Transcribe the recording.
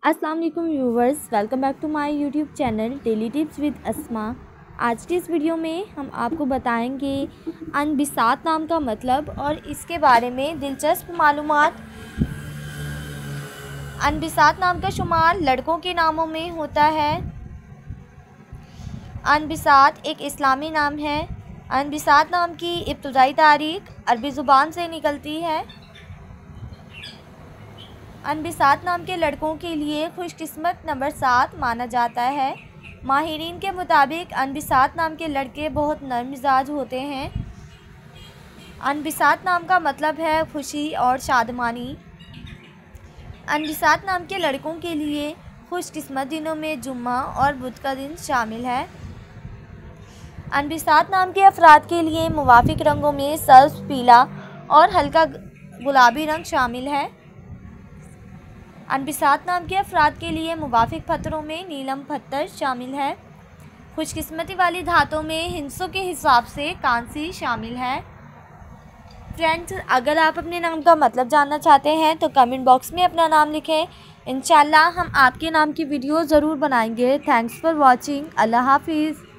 अस्सलाम वालेकुम viewers, welcome back to my YouTube channel daily tips with Asma. आज की इस वीडियो में हम आपको बताएंगे अनबिसात नाम का मतलब और इसके बारे में दिलचस्प मालूमात। अनबिसात नाम का शुमार लड़कों के नामों में होता है। अनबिसात एक इस्लामी नाम है। अनबिसात नाम की इब्तदाई तारीख अरबी ज़ुबान से निकलती है। अनबिसात नाम के लड़कों के लिए खुशकिस्मत नंबर 7 माना जाता है। माहिरीन के मुताबिक अनबिसात नाम के लड़के बहुत नरम मिजाज होते हैं। अनबिसात नाम का मतलब है खुशी और शादमानी। अनबिसात नाम के लड़कों के लिए खुशकिस्मत दिनों में जुम्मा और बुध का दिन शामिल है। अनबिसात नाम के अफराद के लिए मुवाफिक रंगों में सब्ज़, पीला और हल्का गुलाबी रंग शामिल है। अनबिसात नाम के अफराद के लिए मुवाफिक पत्थरों में नीलम पत्थर शामिल है। खुशकिस्मती वाली धातों में हिंसों के हिसाब से कांसी शामिल है। फ्रेंड्स, अगर आप अपने नाम का मतलब जानना चाहते हैं तो कमेंट बॉक्स में अपना नाम लिखें। इंशाल्लाह हम आपके नाम की वीडियो ज़रूर बनाएंगे। Thanks for watching. अल्लाह हाफिज़।